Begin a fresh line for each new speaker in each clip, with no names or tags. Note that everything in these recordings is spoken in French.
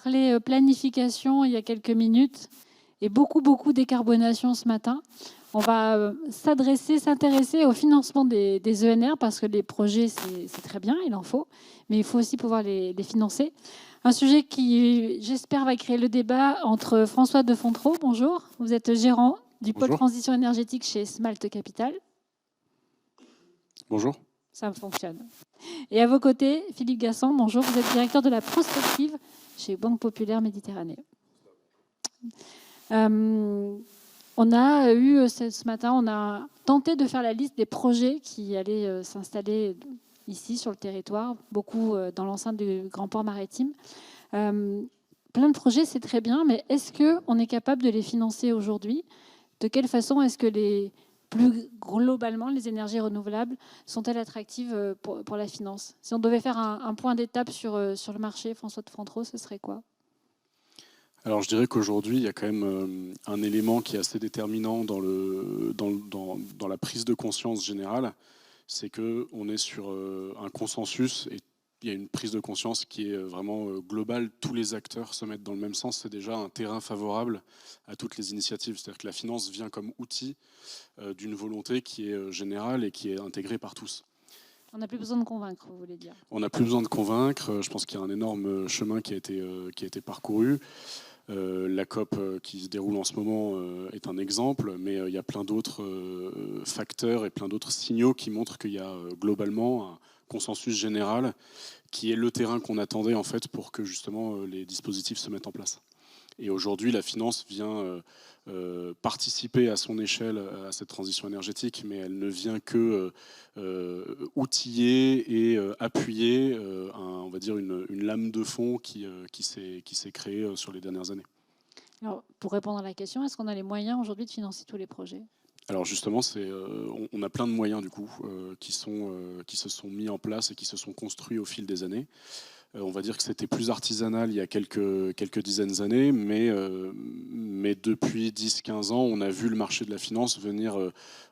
parlé planification il y a quelques minutes et beaucoup décarbonation ce matin. On va s'intéresser au financement des ENR parce que les projets, c'est très bien, il en faut, mais il faut aussi pouvoir les financer. Un sujet qui, j'espère, va créer le débat entre François de Fontreau. Bonjour, vous êtes gérant du pôle transition énergétique chez Smalt Capital.
Bonjour.
Ça fonctionne. Et à vos côtés, Philippe Gasson, bonjour, vous êtes directeur de la prospective chez Banque Populaire Méditerranée. On a eu ce matin, on a tenté de faire la liste des projets qui allaient s'installer ici sur le territoire, beaucoup dans l'enceinte du Grand Port Maritime. Plein de projets, c'est très bien, mais est-ce qu'on est capable de les financer aujourd'hui? De quelle façon est-ce que plus globalement, les énergies renouvelables sont-elles attractives pour la finance? Si on devait faire un point d'étape sur le marché, François de Fontreau, ce serait quoi?
Alors je dirais qu'aujourd'hui, il y a quand même un élément qui est assez déterminant dans la prise de conscience générale, c'est qu'on est sur un consensus et il y a une prise de conscience qui est vraiment globale. Tous les acteurs se mettent dans le même sens. C'est déjà un terrain favorable à toutes les initiatives. C'est-à-dire que la finance vient comme outil d'une volonté qui est générale et qui est intégrée par tous.
On n'a plus besoin de convaincre, vous voulez dire? On
n'a plus besoin de convaincre. Je pense qu'il y a un énorme chemin qui a été parcouru. La COP qui se déroule en ce moment est un exemple, mais il y a plein d'autres facteurs et plein d'autres signaux qui montrent qu'il y a globalement un consensus général qui est le terrain qu'on attendait en fait pour que justement les dispositifs se mettent en place. Et aujourd'hui, la finance vient participer à son échelle à cette transition énergétique, mais elle ne vient que outiller et appuyer on va dire une lame de fond qui s'est créée sur les dernières années.
Alors, pour répondre à la question, est-ce qu'on a les moyens aujourd'hui de financer tous les projets?
Alors justement, on a plein de moyens du coup qui se sont mis en place et qui se sont construits au fil des années. On va dire que c'était plus artisanal il y a quelques dizaines d'années, mais depuis 10-15 ans, on a vu le marché de la finance venir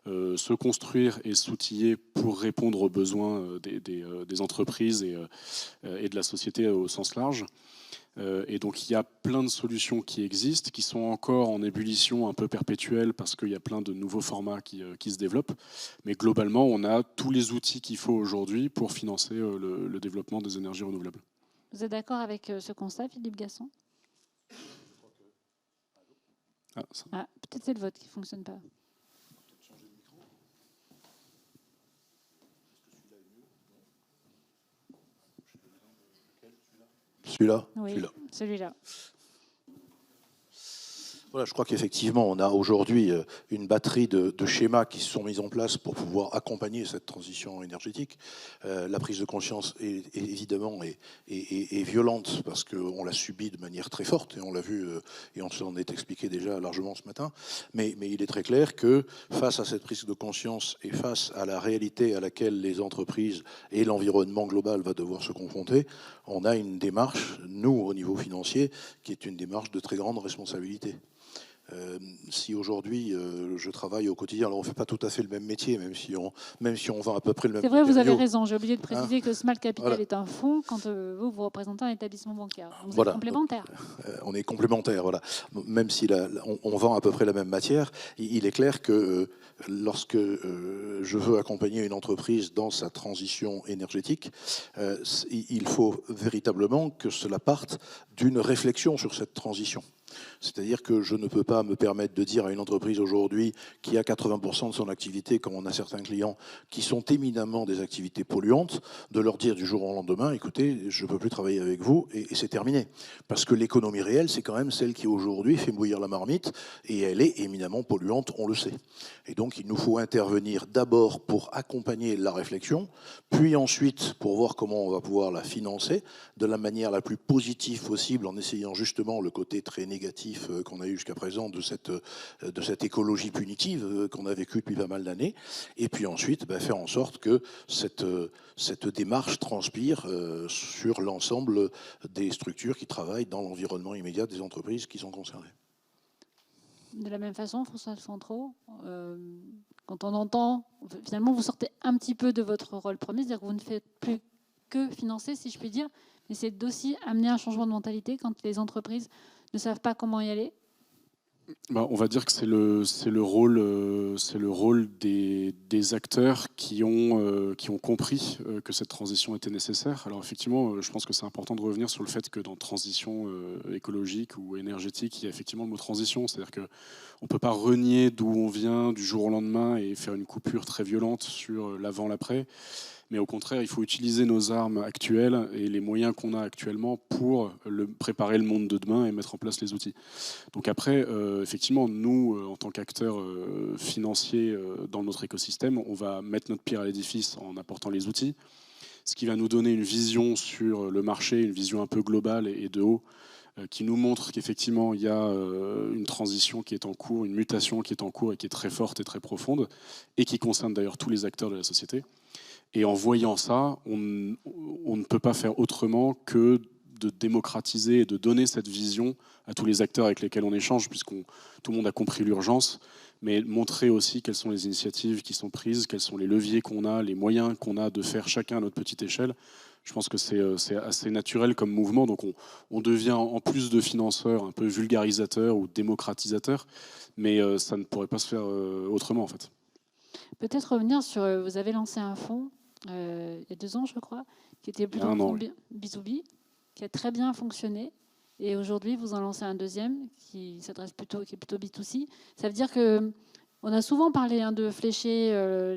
se construire et s'outiller pour répondre aux besoins des entreprises et de la société au sens large. Et donc il y a plein de solutions qui existent, qui sont encore en ébullition un peu perpétuelle parce qu'il y a plein de nouveaux formats qui se développent. Mais globalement, on a tous les outils qu'il faut aujourd'hui pour financer le développement des énergies renouvelables.
Vous êtes d'accord avec ce constat, Philippe Gasson? Peut-être c'est le vote qui ne fonctionne pas.
Celui-là?
Oui, celui-là.
Voilà, je crois qu'effectivement, on a aujourd'hui une batterie de schémas qui se sont mis en place pour pouvoir accompagner cette transition énergétique. La prise de conscience, évidemment, est violente parce qu'on l'a subie de manière très forte, et on l'a vu, et on s'en est expliqué déjà largement ce matin. Mais il est très clair que face à cette prise de conscience et face à la réalité à laquelle les entreprises et l'environnement global va devoir se confronter, on a une démarche, nous, au niveau financier, qui est une démarche de très grande responsabilité. Si aujourd'hui je travaille au quotidien, alors on ne fait pas tout à fait le même métier, même si on vend à peu près le même
matériau. C'est vrai, vous avez
matériau.
raison. J'ai oublié de préciser que Smalt Capital est un fonds quand vous représentez un étaétablissement bancaire. Vous êtes complémentaires.
On est complémentaires, voilà. Même si on vend à peu près la même matière, il est clair que lorsque je veux accompagner une entreprise dans sa transition énergétique, il faut véritablement que cela parte d'une réflexion sur cette transition. C'est-à-dire que je ne peux pas me permettre de dire à une entreprise aujourd'hui qui a 80% de son activité, comme on a certains clients qui sont éminemment des activités polluantes, de leur dire du jour au lendemain, écoutez, je ne peux plus travailler avec vous et c'est terminé. Parce que l'économie réelle, c'est quand même celle qui aujourd'hui fait bouillir la marmite et elle est éminemment polluante, on le sait. Et donc il nous faut intervenir d'abord pour accompagner la réflexion, puis ensuite pour voir comment on va pouvoir la financer de la manière la plus positive possible en essayant justement le côté très négatif qu'on a eu jusqu'à présent de cette écologie punitive qu'on a vécue depuis pas mal d'années, et puis ensuite faire en sorte que cette démarche transpire sur l'ensemble des structures qui travaillent dans l'environnement immédiat des entreprises qui sont concernées.
De la même façon, François de Fontreau, quand on entend, finalement vous sortez un petit peu de votre rôle premier, c'est-à-dire que vous ne faites plus que financer, si je puis dire, Et c'est aussi amener un changement de mentalité quand les entreprises ne savent pas comment y aller.
On va dire que c'est le rôle des acteurs qui ont compris que cette transition était nécessaire. Alors effectivement, je pense que c'est important de revenir sur le fait que dans transition écologique ou énergétique, il y a effectivement le mot transition. C'est-à-dire qu'on ne peut pas renier d'où on vient du jour au lendemain et faire une coupure très violente sur l'avant, l'après. Mais au contraire, il faut utiliser nos armes actuelles et les moyens qu'on a actuellement pour préparer le monde de demain et mettre en place les outils. Donc après, effectivement, nous, en tant qu'acteurs financiers dans notre écosystème, on va mettre notre pierre à l'édifice en apportant les outils, ce qui va nous donner une vision sur le marché, une vision un peu globale et de haut, qui nous montre qu'effectivement, il y a une transition qui est en cours, une mutation qui est en cours et qui est très forte et très profonde, et qui concerne d'ailleurs tous les acteurs de la société. Et en voyant ça, on ne peut pas faire autrement que de démocratiser et de donner cette vision à tous les acteurs avec lesquels on échange, puisque tout le monde a compris l'urgence, mais montrer aussi quelles sont les initiatives qui sont prises, quels sont les leviers qu'on a, les moyens qu'on a de faire chacun à notre petite échelle. Je pense que c'est assez naturel comme mouvement, donc on devient en plus de financeurs un peu vulgarisateurs ou démocratisateurs, mais ça ne pourrait pas se faire autrement en fait.
Peut-être revenir sur, vous avez lancé un fonds il y a 2 ans, je crois, qui était plutôt un fonds B2B, qui a très bien fonctionné. Et aujourd'hui, vous en lancez un deuxième qui est plutôt B2C. Ça veut dire qu'on a souvent parlé de flécher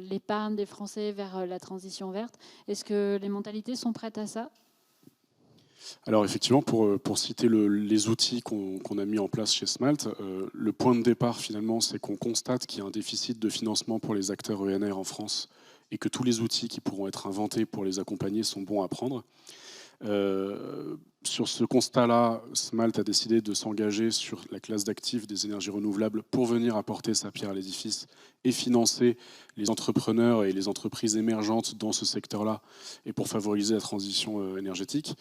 l'épargne des Français vers la transition verte. Est-ce que les mentalités sont prêtes à ça ?
Alors effectivement, pour citer les outils qu'on a mis en place chez Smalt, le point de départ finalement, c'est qu'on constate qu'il y a un déficit de financement pour les acteurs ENR en France et que tous les outils qui pourront être inventés pour les accompagner sont bons à prendre. Sur ce constat-là, Smalt a décidé de s'engager sur la classe d'actifs des énergies renouvelables pour venir apporter sa pierre à l'édifice et financer les entrepreneurs et les entreprises émergentes dans ce secteur-là et pour favoriser la transition énergétique.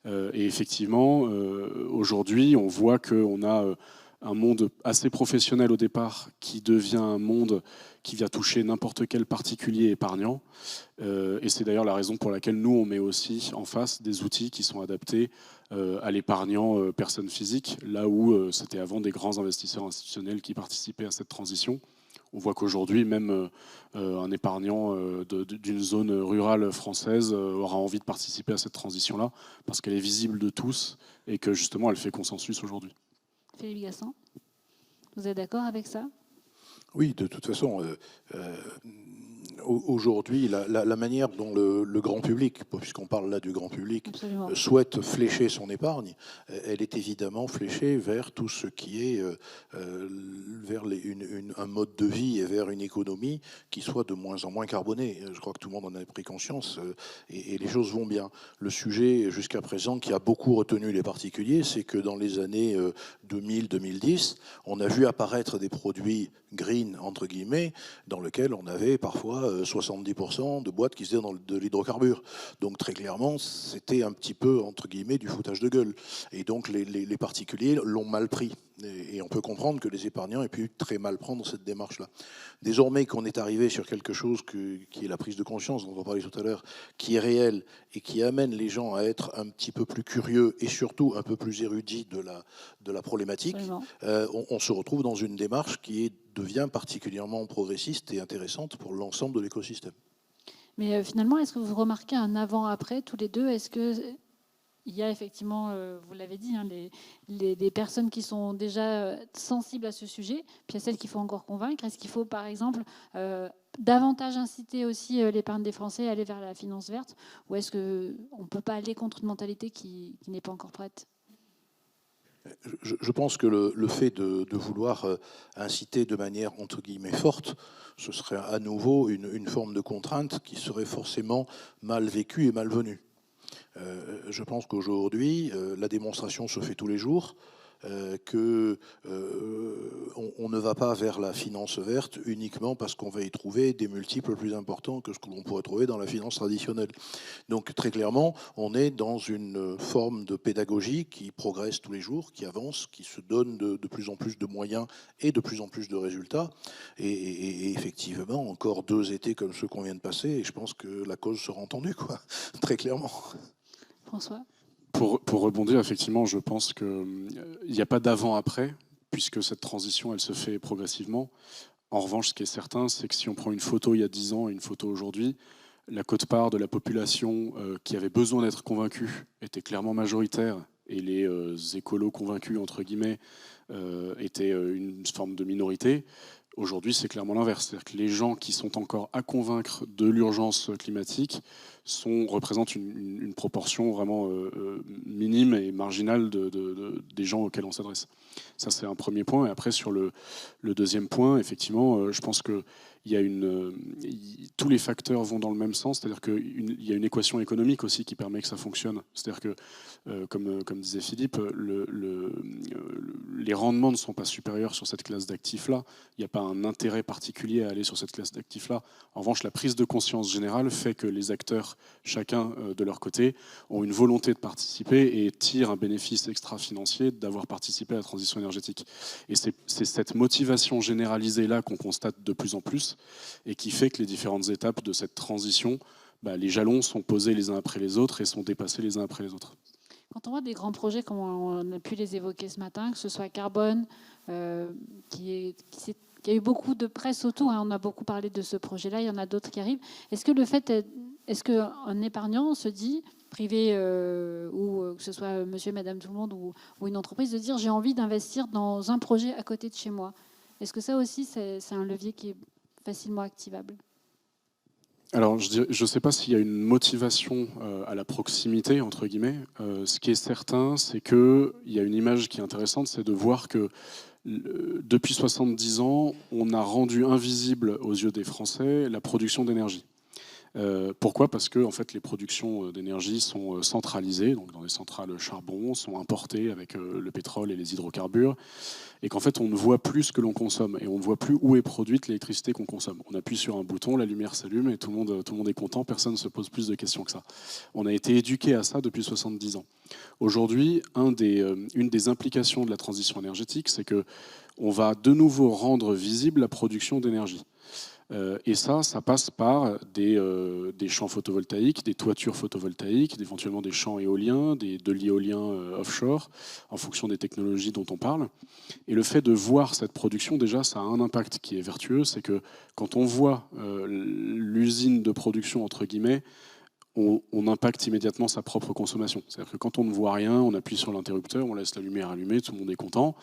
Et effectivement, aujourd'hui, on voit qu'on a un monde assez professionnel au départ qui devient un monde qui vient toucher n'importe quel particulier épargnant. Et c'est d'ailleurs la raison pour laquelle nous, on met aussi en face des outils qui sont adaptés à l'épargnant personne physique, là où c'était avant des grands investisseurs institutionnels qui participaient à cette transition. On voit qu'aujourd'hui, même un épargnant d'une zone rurale française aura envie de participer à cette transition-là, parce qu'elle est visible de tous et que justement, elle fait consensus aujourd'hui.
Philippe Gassan, vous êtes d'accord avec ça ?
Oui, de toute façon, aujourd'hui, la manière dont le grand public, puisqu'on parle là du grand public,
Absolument.
souhaite flécher son épargne, elle est évidemment fléchée vers tout ce qui est vers un mode de vie et vers une économie qui soit de moins en moins carbonée. Je crois que tout le monde en a pris conscience et les choses vont bien. Le sujet, jusqu'à présent, qui a beaucoup retenu les particuliers, c'est que dans les années 2000-2010, on a vu apparaître des produits green, entre guillemets, dans lesquels on avait parfois 70% de boîtes qui faisaient de l'hydrocarbure. Donc très clairement, c'était un petit peu, entre guillemets, du foutage de gueule. Et donc les particuliers l'ont mal pris. Et on peut comprendre que les épargnants aient pu très mal prendre cette démarche-là. Désormais qu'on est arrivé sur quelque chose qui est la prise de conscience dont on parlait tout à l'heure, qui est réelle et qui amène les gens à être un petit peu plus curieux et surtout un peu plus érudits de la problématique, on se retrouve dans une démarche qui devient particulièrement progressiste et intéressante pour l'ensemble de l'écosystème.
Mais finalement, est-ce que vous remarquez un avant-après tous les deux ? Est-ce que il y a effectivement, vous l'avez dit, des personnes qui sont déjà sensibles à ce sujet, puis il y a celles qu'il faut encore convaincre. Est-ce qu'il faut, par exemple, davantage inciter aussi l'épargne des Français à aller vers la finance verte ? Ou est-ce qu'on ne peut pas aller contre une mentalité qui n'est pas encore prête ?
Je pense que le fait de vouloir inciter de manière, entre guillemets, forte, ce serait à nouveau une forme de contrainte qui serait forcément mal vécue et malvenue. Je pense qu'aujourd'hui, la démonstration se fait tous les jours, qu'on ne va pas vers la finance verte uniquement parce qu'on va y trouver des multiples plus importants que ce que l'on pourrait trouver dans la finance traditionnelle. Donc très clairement, on est dans une forme de pédagogie qui progresse tous les jours, qui avance, qui se donne de plus en plus de moyens et de plus en plus de résultats. Et effectivement, encore 2 étés comme ceux qu'on vient de passer, et je pense que la cause sera entendue, quoi, très clairement.
François ?
Pour rebondir, effectivement, je pense qu'il n'y a pas d'avant-après, puisque cette transition, elle se fait progressivement. En revanche, ce qui est certain, c'est que si on prend une photo il y a 10 ans et une photo aujourd'hui, la quote-part de la population qui avait besoin d'être convaincue était clairement majoritaire, et les écolos convaincus, entre guillemets, étaient une forme de minorité. Aujourd'hui, c'est clairement l'inverse. C'est-à-dire que les gens qui sont encore à convaincre de l'urgence climatique représentent une proportion vraiment minime et marginale des gens auxquels on s'adresse. Ça, c'est un premier point. Et après, sur le deuxième point, effectivement, je pense que tous les facteurs vont dans le même sens. C'est-à-dire qu'il y a une équation économique aussi qui permet que ça fonctionne. C'est-à-dire que, comme disait Philippe, les rendements ne sont pas supérieurs sur cette classe d'actifs-là. Il n'y a pas un intérêt particulier à aller sur cette classe d'actifs-là. En revanche, la prise de conscience générale fait que les acteurs, chacun de leur côté, ont une volonté de participer et tirent un bénéfice extra-financier d'avoir participé à la transition énergétique. Et c'est cette motivation généralisée-là qu'on constate de plus en plus et qui fait que les différentes étapes de cette transition, les jalons sont posés les uns après les autres et sont dépassés les uns après les autres.
Quand on voit des grands projets, comme on a pu les évoquer ce matin, que ce soit Carbone, qui a eu beaucoup de presse autour, on a beaucoup parlé de ce projet-là, il y en a d'autres qui arrivent. Est-ce qu'un épargnant se dit, privé ou que ce soit monsieur et madame tout le monde ou une entreprise, de dire j'ai envie d'investir dans un projet à côté de chez moi? Est-ce que ça aussi, c'est un levier qui est facilement activable?
Alors, je ne sais pas s'il y a une motivation à la proximité, entre guillemets. Ce qui est certain, c'est qu'il y a une image qui est intéressante, c'est de voir que depuis 70 ans, on a rendu invisible aux yeux des Français la production d'énergie. Pourquoi ? Parce que en fait, les productions d'énergie sont centralisées, donc dans les centrales charbon, sont importées avec le pétrole et les hydrocarbures, et qu'en fait, on ne voit plus ce que l'on consomme, et on ne voit plus où est produite l'électricité qu'on consomme. On appuie sur un bouton, la lumière s'allume, et tout le monde est content, personne ne se pose plus de questions que ça. On a été éduqué à ça depuis 70 ans. Aujourd'hui, une des implications de la transition énergétique, c'est qu'on va de nouveau rendre visible la production d'énergie. Et ça passe par des champs photovoltaïques, des toitures photovoltaïques, éventuellement des champs éoliens, de l'éolien offshore, en fonction des technologies dont on parle. Et le fait de voir cette production, déjà, ça a un impact qui est vertueux, c'est que quand on voit l'usine de production, entre guillemets, on impacte immédiatement sa propre consommation. C'est-à-dire que quand on ne voit rien, on appuie sur l'interrupteur, on laisse la lumière allumée, tout le monde est content.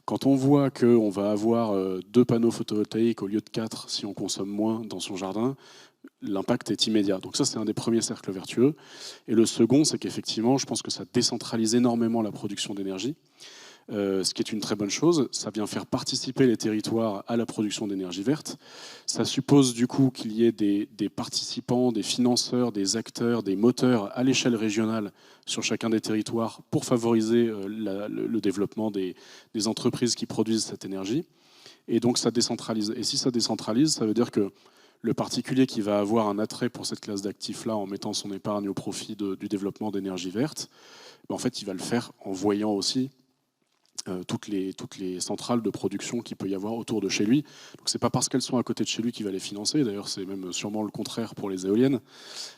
Quand on voit qu'on va avoir 2 panneaux photovoltaïques au lieu de 4 si on consomme moins dans son jardin, l'impact est immédiat. Donc ça, c'est un des premiers cercles vertueux. Et le second, c'est qu'effectivement, je pense que ça décentralise énormément la production d'énergie. Ce qui est une très bonne chose. Ça vient faire participer les territoires à la production d'énergie verte. Ça suppose du coup qu'il y ait des participants, des financeurs, des acteurs, des moteurs à l'échelle régionale sur chacun des territoires pour favoriser le développement des entreprises qui produisent cette énergie. Et donc ça décentralise. Et si ça décentralise, ça veut dire que le particulier qui va avoir un attrait pour cette classe d'actifs-là en mettant son épargne au profit du développement d'énergie verte, en fait, il va le faire en voyant aussi toutes les centrales de production qu'il peut y avoir autour de chez lui. Donc c'est pas parce qu'elles sont à côté de chez lui qu'il va les financer, d'ailleurs c'est même sûrement le contraire pour les éoliennes,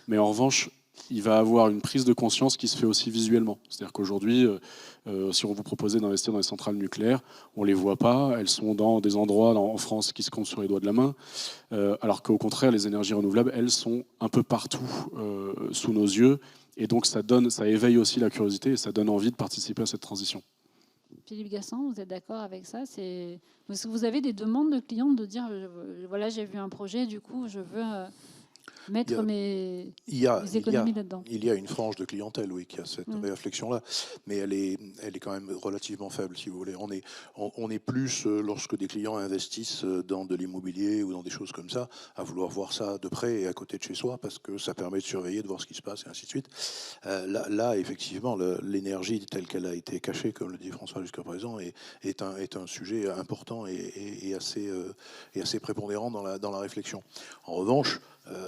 mais en revanche il va avoir une prise de conscience qui se fait aussi visuellement. C'est-à-dire qu'aujourd'hui, si on vous proposait d'investir dans les centrales nucléaires, on ne les voit pas, elles sont dans des endroits en France qui se comptent sur les doigts de la main, alors qu'au contraire, les énergies renouvelables, elles sont un peu partout sous nos yeux, et donc ça éveille aussi la curiosité et ça donne envie de participer à cette transition.
Philippe Gassan, vous êtes d'accord avec ça? Est-ce que vous avez des demandes de clients de dire voilà, j'ai vu un projet, du coup, je veux mettre mes économies là-dedans?
Il y a une frange de clientèle, oui, qui a cette réflexion-là, mais elle est quand même relativement faible, si vous voulez. On est plus, lorsque des clients investissent dans de l'immobilier ou dans des choses comme ça, à vouloir voir ça de près et à côté de chez soi, parce que ça permet de surveiller, de voir ce qui se passe, et ainsi de suite. Là, effectivement, l'énergie telle qu'elle a été cachée, comme le dit François jusqu'à présent, est un sujet important et assez prépondérant dans la réflexion. En revanche,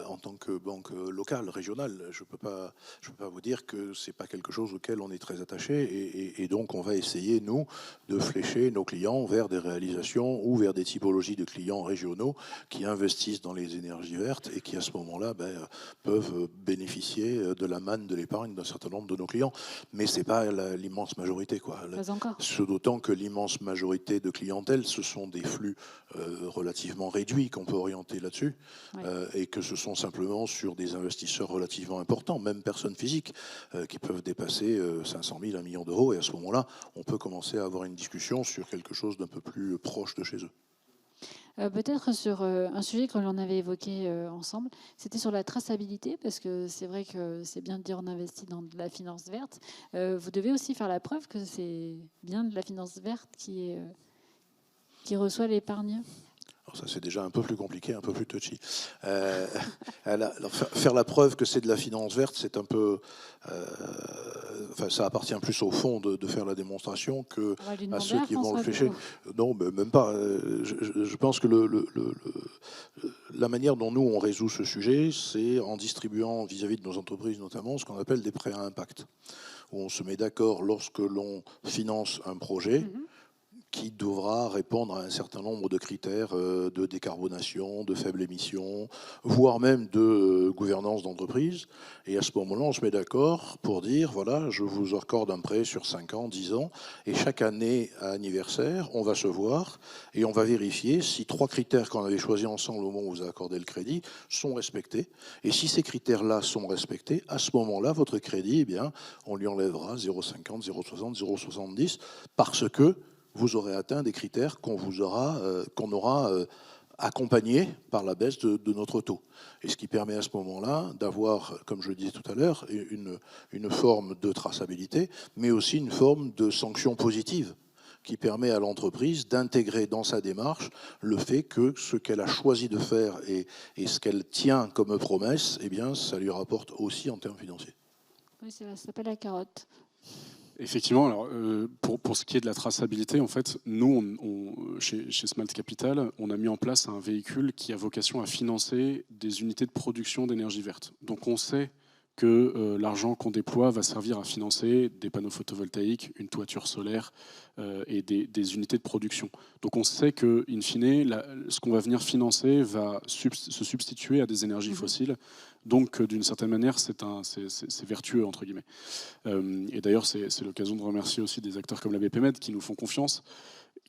en tant que banque locale, régionale. Je peux pas vous dire que c'est pas quelque chose auquel on est très attaché, et donc on va essayer, nous, de flécher nos clients vers des réalisations ou vers des typologies de clients régionaux qui investissent dans les énergies vertes et qui, à ce moment-là, peuvent bénéficier de la manne de l'épargne d'un certain nombre de nos clients. Mais c'est pas l'immense majorité, quoi.
Pas encore.
D'autant que l'immense majorité de clientèle, ce sont des flux relativement réduits qu'on peut orienter là-dessus,
Ouais.
Et que ce sont simplement sur des investisseurs relativement importants, même personnes physiques, qui peuvent dépasser 500 000, 1 million d'euros. Et à ce moment-là, on peut commencer à avoir une discussion sur quelque chose d'un peu plus proche de chez eux.
Peut-être sur un sujet que l'on avait évoqué ensemble, c'était sur la traçabilité, parce que c'est vrai que c'est bien de dire on investit dans de la finance verte. Vous devez aussi faire la preuve que c'est bien de la finance verte qui reçoit l'épargne.
Alors ça, c'est déjà un peu plus compliqué, un peu plus touchy. Alors, faire la preuve que c'est de la finance verte, c'est un peu... ça appartient plus au fond de faire la démonstration que à ceux qui vont le flécher. Non, mais même pas. Je pense que la manière dont nous, on résout ce sujet, c'est en distribuant vis-à-vis de nos entreprises notamment ce qu'on appelle des prêts à impact, où on se met d'accord lorsque l'on finance un projet, qui devra répondre à un certain nombre de critères de décarbonation, de faible émission, voire même de gouvernance d'entreprise. Et à ce moment-là, on se met d'accord pour dire, voilà, je vous accorde un prêt sur 5 ans, 10 ans, et chaque année à anniversaire, on va se voir et on va vérifier si 3 critères qu'on avait choisis ensemble au moment où vous avez accordé le crédit sont respectés. Et si ces critères-là sont respectés, à ce moment-là, votre crédit, eh bien, on lui enlèvera 0,50, 0,60, 0,70, parce que vous aurez atteint des critères qu'on aura accompagnés par la baisse de notre taux. Et ce qui permet à ce moment-là d'avoir, comme je le disais tout à l'heure, une forme de traçabilité, mais aussi une forme de sanction positive qui permet à l'entreprise d'intégrer dans sa démarche le fait que ce qu'elle a choisi de faire et ce qu'elle tient comme promesse, eh bien, ça lui rapporte aussi en termes financiers.
Oui, ça s'appelle la carotte.
Effectivement, alors, pour ce qui est de la traçabilité, en fait, nous, chez Smalt Capital, on a mis en place un véhicule qui a vocation à financer des unités de production d'énergie verte. Donc on sait que l'argent qu'on déploie va servir à financer des panneaux photovoltaïques, une toiture solaire et des unités de production. Donc on sait que, in fine, ce qu'on va venir financer va se substituer à des énergies fossiles. Donc d'une certaine manière, c'est vertueux, entre guillemets. Et d'ailleurs, c'est l'occasion de remercier aussi des acteurs comme la BPMed qui nous font confiance,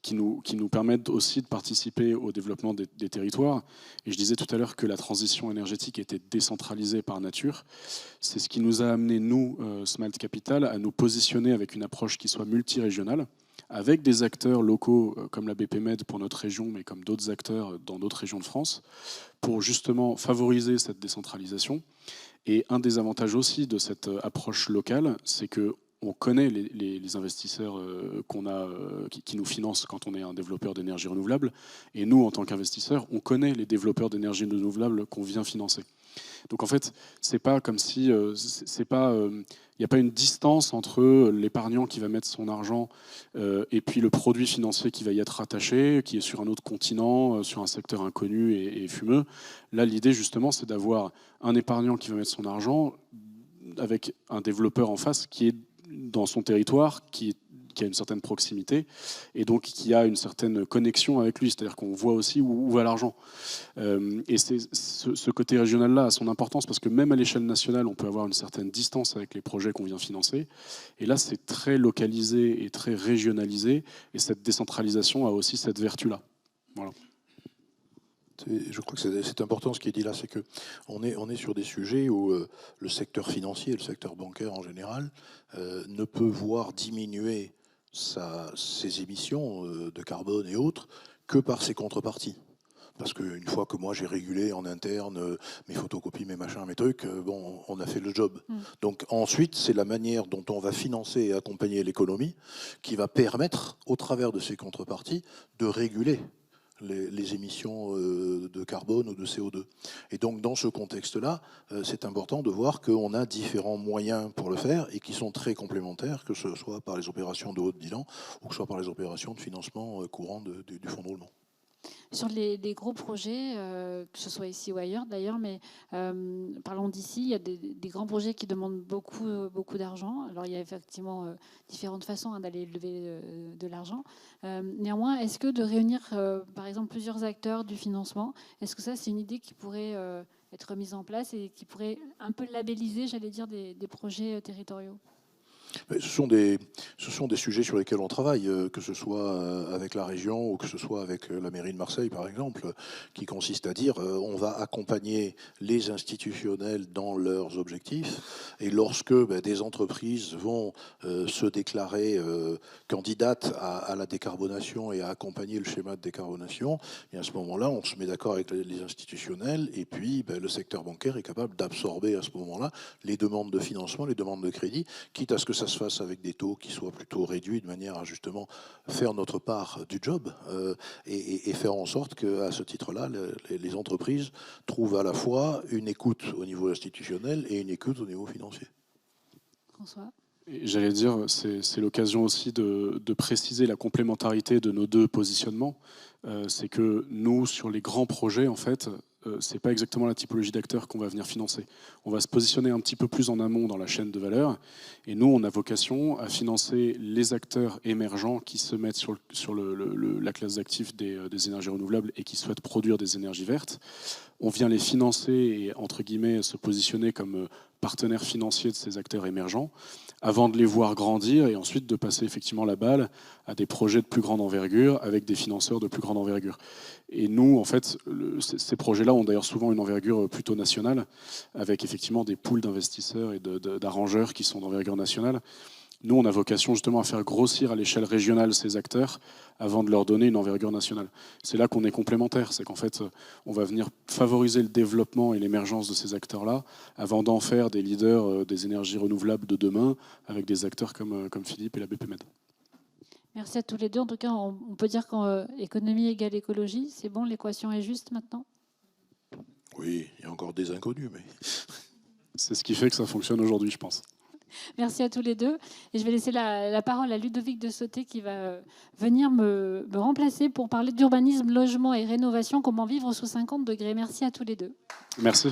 qui nous permettent aussi de participer au développement des territoires. Et je disais tout à l'heure que la transition énergétique était décentralisée par nature. C'est ce qui nous a amené, nous, Smalt Capital, à nous positionner avec une approche qui soit multirégionale, avec des acteurs locaux comme la BPMed pour notre région, mais comme d'autres acteurs dans d'autres régions de France, pour justement favoriser cette décentralisation. Et un des avantages aussi de cette approche locale, c'est que on connaît les investisseurs qui nous financent quand on est un développeur d'énergie renouvelable. Et nous, en tant qu'investisseurs, on connaît les développeurs d'énergie renouvelable qu'on vient financer. Donc en fait, c'est pas comme si il n'y a pas une distance entre l'épargnant qui va mettre son argent et puis le produit financier qui va y être rattaché, qui est sur un autre continent, sur un secteur inconnu et fumeux. Là, l'idée justement, c'est d'avoir un épargnant qui va mettre son argent avec un développeur en face qui est dans son territoire, qui a une certaine proximité et donc qui a une certaine connexion avec lui, c'est-à-dire qu'on voit aussi où va l'argent. Et ce côté régional-là a son importance parce que même à l'échelle nationale, on peut avoir une certaine distance avec les projets qu'on vient financer. Et là, c'est très localisé et très régionalisé. Et cette décentralisation a aussi cette vertu-là. Voilà.
Je crois que c'est important ce qui est dit là, c'est qu'on est sur des sujets où le secteur financier, le secteur bancaire en général, ne peut voir diminuer ses émissions de carbone et autres que par ses contreparties. Parce qu'une fois que moi j'ai régulé en interne mes photocopies, mes machins, mes trucs, on a fait le job. Donc ensuite, c'est la manière dont on va financer et accompagner l'économie qui va permettre, au travers de ces contreparties, de réguler les émissions de carbone ou de CO2. Et donc, dans ce contexte-là, c'est important de voir qu'on a différents moyens pour le faire et qui sont très complémentaires, que ce soit par les opérations de haut bilan ou que ce soit par les opérations de financement courant du fonds de roulement.
Sur les gros projets, que ce soit ici ou ailleurs d'ailleurs, mais parlons d'ici, il y a des grands projets qui demandent beaucoup d'argent. Alors il y a effectivement différentes façons d'aller lever de l'argent. Néanmoins, est-ce que de réunir par exemple plusieurs acteurs du financement, est-ce que ça c'est une idée qui pourrait être mise en place et qui pourrait un peu labelliser, j'allais dire, des projets territoriaux?
Ce sont des sujets sur lesquels on travaille, que ce soit avec la région ou que ce soit avec la mairie de Marseille, par exemple, qui consiste à dire on va accompagner les institutionnels dans leurs objectifs. Et lorsque des entreprises vont se déclarer candidates à la décarbonation et à accompagner le schéma de décarbonation, et à ce moment-là, on se met d'accord avec les institutionnels et puis le secteur bancaire est capable d'absorber à ce moment-là les demandes de financement, les demandes de crédit, quitte à ce que ça se fasse avec des taux qui soient plutôt réduits de manière à justement faire notre part du job et faire en sorte qu'à ce titre-là, les entreprises trouvent à la fois une écoute au niveau institutionnel et une écoute au niveau financier.
François?
J'allais dire, c'est l'occasion aussi de préciser la complémentarité de nos deux positionnements. C'est que nous, sur les grands projets, en fait, c'est pas exactement la typologie d'acteurs qu'on va venir financer. On va se positionner un petit peu plus en amont dans la chaîne de valeur. Et nous, on a vocation à financer les acteurs émergents qui se mettent sur la classe d'actifs des énergies renouvelables et qui souhaitent produire des énergies vertes. On vient les financer et, entre guillemets, se positionner comme partenaires financiers de ces acteurs émergents, avant de les voir grandir et ensuite de passer effectivement la balle à des projets de plus grande envergure avec des financeurs de plus grande envergure. Et nous, en fait, ces projets-là ont d'ailleurs souvent une envergure plutôt nationale, avec effectivement des pools d'investisseurs et d'arrangeurs qui sont d'envergure nationale. Nous, on a vocation justement à faire grossir à l'échelle régionale ces acteurs avant de leur donner une envergure nationale. C'est là qu'on est complémentaires, c'est qu'en fait, on va venir favoriser le développement et l'émergence de ces acteurs-là avant d'en faire des leaders des énergies renouvelables de demain avec des acteurs comme Philippe et la BPMed.
Merci à tous les deux. En tout cas, on peut dire qu'économie égale écologie, c'est bon, l'équation est juste maintenant?
Oui, il y a encore des inconnus, mais...
C'est ce qui fait que ça fonctionne aujourd'hui, je pense.
Merci à tous les deux. Et je vais laisser la parole à Ludovic de Sauté qui va venir me remplacer pour parler d'urbanisme, logement et rénovation, comment vivre sous 50 degrés. Merci à tous les deux.
Merci.